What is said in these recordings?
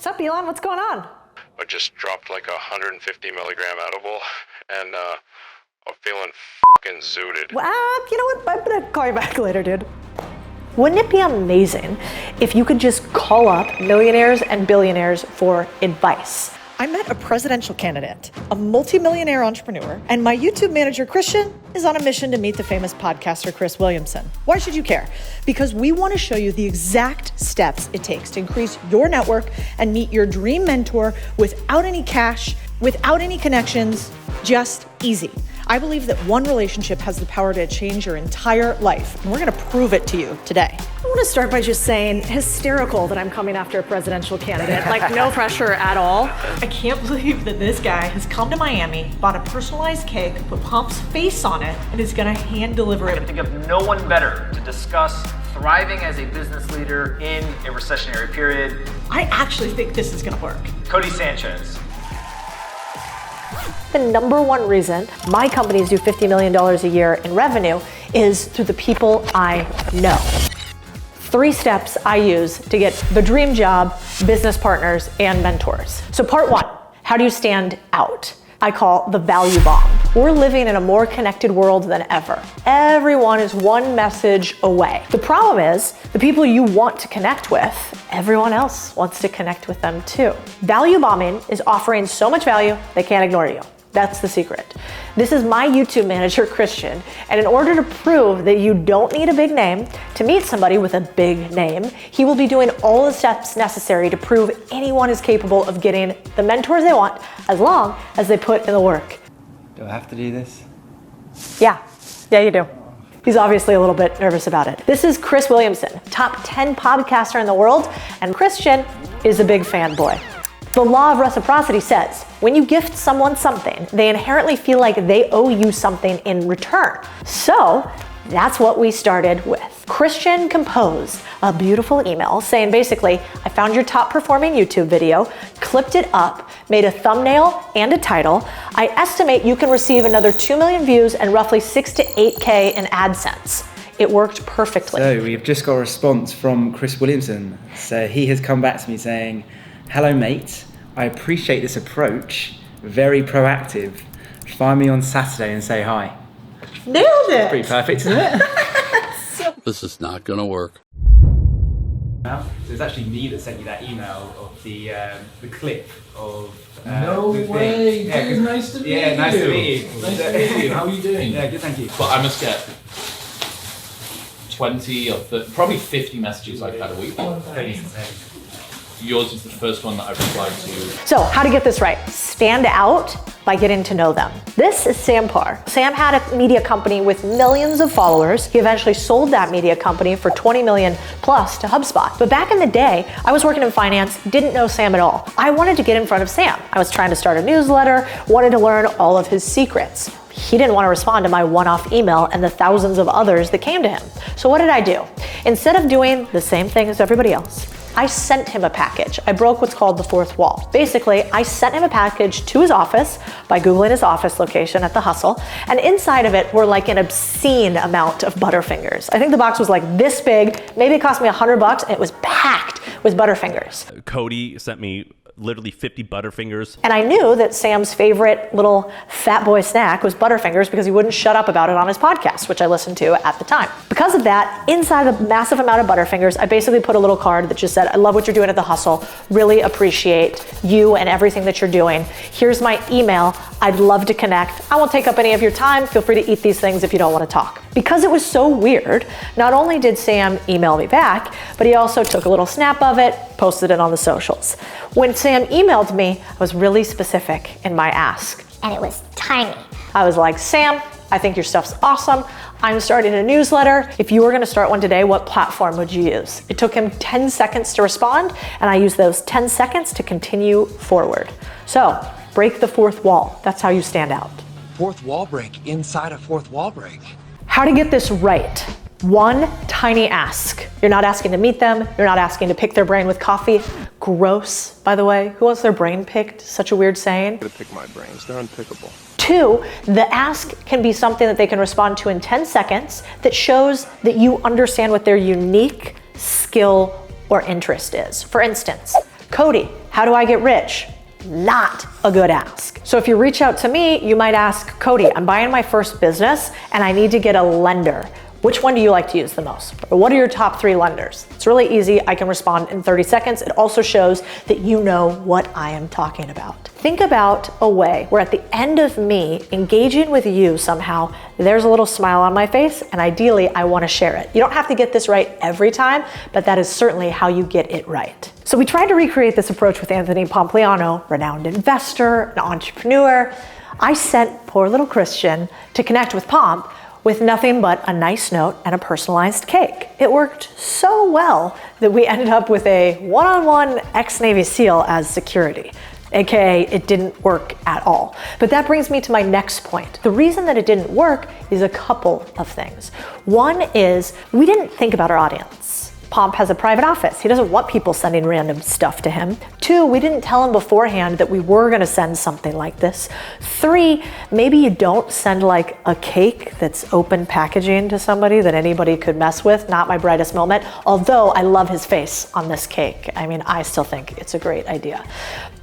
What's up, Elon? What's going on? I just dropped like 150 milligram edible, and I'm feeling fucking zooted. Well, you know what? I'm gonna call you back later, dude. Wouldn't it be amazing if you could just call up millionaires and billionaires for advice? I met a presidential candidate, a multimillionaire entrepreneur, and my YouTube manager, Christian, is on a mission to meet the famous podcaster, Chris Williamson. Why should you care? Because we want to show you the exact steps it takes to increase your network and meet your dream mentor without any cash, without any connections, just easy. I believe that one relationship has the power to change your entire life, and we're gonna prove it to you today. I wanna start by just saying, hysterical that I'm coming after a presidential candidate. Like, no pressure at all. I can't believe that this guy has come to Miami, bought a personalized cake, put Pump's face on it, and is gonna hand deliver it. I can think of no one better to discuss thriving as a business leader in a recessionary period. I actually think this is gonna work. Codie Sanchez. The number one reason my companies do $50 million a year in revenue is through the people I know. 3 steps I use to get the dream job, business partners, and mentors. So part 1, how do you stand out? I call the value bomb. We're living in a more connected world than ever. Everyone is one message away. The problem is, the people you want to connect with, everyone else wants to connect with them too. Value bombing is offering so much value, they can't ignore you. That's the secret. This is my YouTube manager, Christian, and in order to prove that you don't need a big name to meet somebody with a big name, he will be doing all the steps necessary to prove anyone is capable of getting the mentors they want as long as they put in the work. Do I have to do this? Yeah, you do. He's obviously a little bit nervous about it. This is Chris Williamson, top 10 podcaster in the world, and Christian is a big fanboy. The law of reciprocity says, when you gift someone something, they inherently feel like they owe you something in return. So that's what we started with. Christian composed a beautiful email saying basically, I found your top performing YouTube video, clipped it up, made a thumbnail and a title. I estimate you can receive another 2 million views and roughly 6 to 8K in AdSense. It worked perfectly. So we've just got a response from Chris Williamson. So he has come back to me saying, hello mate, I appreciate this approach, very proactive. Find me on Saturday and say hi. Nailed it! Pretty perfect, isn't it? This is not gonna work. It's actually me that sent you that email of the clip of no the way! thing. Dude, nice to meet you. Yeah, nice to meet you. Nice to meet you. How are you doing? Yeah, good, thank you. But I must get 20 or 30, probably 50 messages like that a week. Yours is the first one that I've replied to. So how to get this right? Stand out by getting to know them. This is Sam Parr. Sam had a media company with millions of followers. He eventually sold that media company for 20 million plus to HubSpot. But back in the day, I was working in finance, didn't know Sam at all. I wanted to get in front of Sam. I was trying to start a newsletter, wanted to learn all of his secrets. He didn't want to respond to my one-off email and the thousands of others that came to him. So what did I do? Instead of doing the same thing as everybody else, I sent him a package. I broke what's called the fourth wall. Basically, I sent him a package to his office by Googling his office location at the Hustle, and inside of it were like an obscene amount of Butterfingers. I think the box was like this big, maybe it cost me $100, and it was packed with Butterfingers. Codie sent me literally 50 Butterfingers. And I knew that Sam's favorite little fat boy snack was Butterfingers because he wouldn't shut up about it on his podcast, which I listened to at the time. Because of that, inside the massive amount of Butterfingers, I basically put a little card that just said, I love what you're doing at the Hustle, really appreciate you and everything that you're doing. Here's my email, I'd love to connect. I won't take up any of your time, feel free to eat these things if you don't want to talk. Because it was so weird, not only did Sam email me back, but he also took a little snap of it, posted it on the socials. When Sam emailed me, I was really specific in my ask. And it was tiny. I was like, Sam, I think your stuff's awesome. I'm starting a newsletter. If you were gonna start one today, what platform would you use? It took him 10 seconds to respond, and I used those 10 seconds to continue forward. So, break the fourth wall. That's how you stand out. Fourth wall break inside a fourth wall break. How to get this right. One tiny ask. You're not asking to meet them. You're not asking to pick their brain with coffee. Gross, by the way. Who wants their brain picked? Such a weird saying. I'm gonna pick my brains, they're unpickable. 2, the ask can be something that they can respond to in 10 seconds that shows that you understand what their unique skill or interest is. For instance, Codie, How do I get rich? Not a good ask. So if you reach out to me, you might ask, Codie, I'm buying my first business and I need to get a lender. Which one do you like to use the most? Or what are your top 3 lenders? It's really easy. I can respond in 30 seconds. It also shows that you know what I am talking about. Think about a way where at the end of me engaging with you somehow, there's a little smile on my face, and ideally I want to share it. You don't have to get this right every time, but that is certainly how you get it right. So we tried to recreate this approach with Anthony Pompliano, renowned investor, an entrepreneur. I sent poor little Christian to connect with Pomp with nothing but a nice note and a personalized cake. It worked so well that we ended up with a one-on-one ex-Navy SEAL as security. AKA, it didn't work at all. But that brings me to my next point. The reason that it didn't work is a couple of things. One is we didn't think about our audience. Pomp has a private office. He doesn't want people sending random stuff to him. 2, we didn't tell him beforehand that we were gonna send something like this. 3, maybe you don't send like a cake that's open packaging to somebody that anybody could mess with. Not my brightest moment, although I love his face on this cake. I mean, I still think it's a great idea.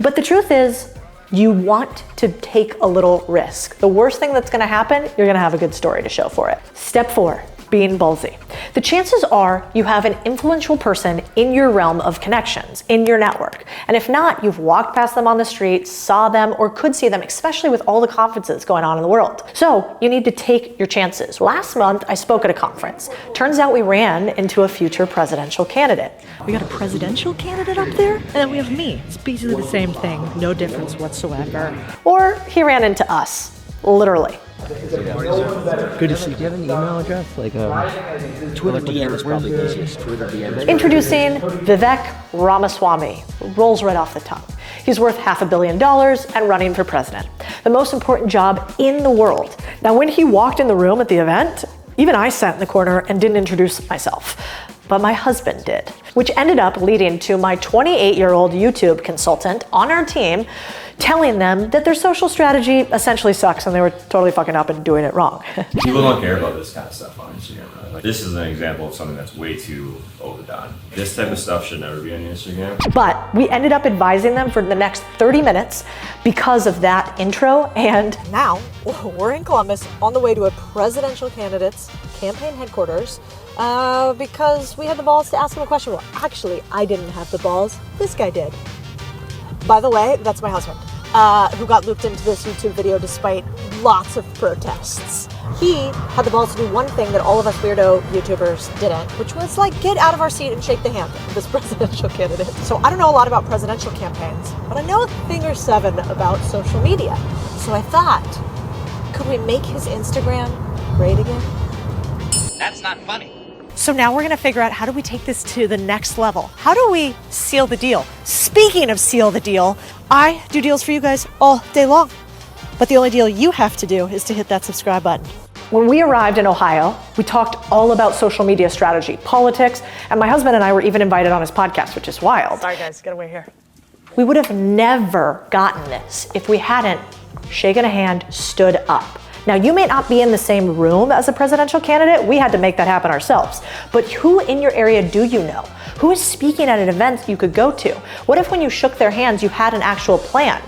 But the truth is, you want to take a little risk. The worst thing that's gonna happen, you're gonna have a good story to show for it. Step 4. Being ballsy. The chances are you have an influential person in your realm of connections, in your network. And if not, you've walked past them on the street, saw them, or could see them, especially with all the conferences going on in the world. So you need to take your chances. Last month, I spoke at a conference. Turns out we ran into a future presidential candidate. We got a presidential candidate up there, and then we have me. It's basically the same thing, no difference whatsoever. Or he ran into us, literally. Good to see you. Do you have an email address? Twitter DM is probably the easiest. Twitter DM. Introducing Vivek Ramaswamy. Rolls right off the tongue. He's worth $500 million and running for president. The most important job in the world. Now, when he walked in the room at the event, even I sat in the corner and didn't introduce myself. But my husband did, which ended up leading to my 28-year-old YouTube consultant on our team telling them that their social strategy essentially sucks and they were totally fucking up and doing it wrong. People don't care about this kind of stuff on Instagram. Right? Like, this is an example of something that's way too overdone. This type of stuff should never be on Instagram. But we ended up advising them for the next 30 minutes because of that intro, and now we're in Columbus on the way to a presidential candidate's campaign headquarters because we had the balls to ask him a question. Well, actually, I didn't have the balls. This guy did. By the way, that's my husband, who got looped into this YouTube video despite lots of protests. He had the balls to do one thing that all of us weirdo YouTubers didn't, which was like get out of our seat and shake the hand of this presidential candidate. So I don't know a lot about presidential campaigns, but I know a thing or 7 about social media. So I thought, could we make his Instagram great again? That's not funny. So now we're gonna figure out, how do we take this to the next level? How do we seal the deal? Speaking of seal the deal, I do deals for you guys all day long. But the only deal you have to do is to hit that subscribe button. When we arrived in Ohio, we talked all about social media strategy, politics, and my husband and I were even invited on his podcast, which is wild. Sorry guys, get away here. We would have never gotten this if we hadn't shaken a hand, stood up. Now, you may not be in the same room as a presidential candidate. We had to make that happen ourselves. But who in your area do you know? Who is speaking at an event you could go to? What if when you shook their hands, you had an actual plan?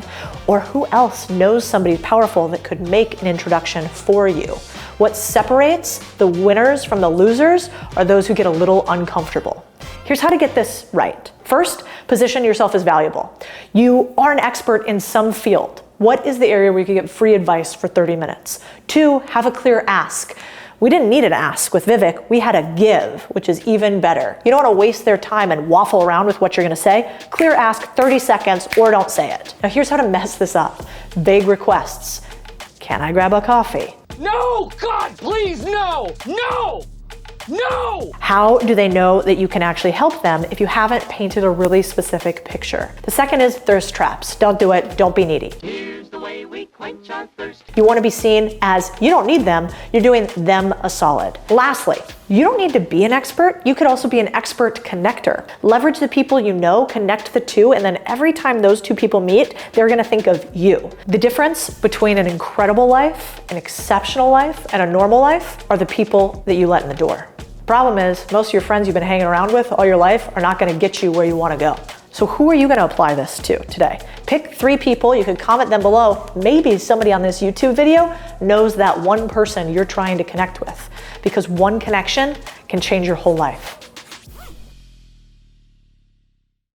Or who else knows somebody powerful that could make an introduction for you? What separates the winners from the losers are those who get a little uncomfortable. Here's how to get this right. First, position yourself as valuable. You are an expert in some field. What is the area where you can get free advice for 30 minutes? 2, have a clear ask. We didn't need an ask with Vivek, we had a give, which is even better. You don't want to waste their time and waffle around with what you're going to say. Clear ask, 30 seconds, or don't say it. Now here's how to mess this up. Vague requests. Can I grab a coffee? No! God, please, no! No! No! How do they know that you can actually help them if you haven't painted a really specific picture? The second is thirst traps. Don't do it. Don't be needy. Here's the way we quench our thirst. You want to be seen as you don't need them. You're doing them a solid. Lastly, you don't need to be an expert. You could also be an expert connector. Leverage the people you know, connect the two, and then every time those two people meet, they're going to think of you. The difference between an incredible life, an exceptional life, and a normal life are the people that you let in the door. Problem is, most of your friends you've been hanging around with all your life are not going to get you where you want to go. So So who are you gonna apply this to today? Pick 3 people, you can comment them below. Maybe somebody on this YouTube video knows that one person you're trying to connect with, because one connection can change your whole life.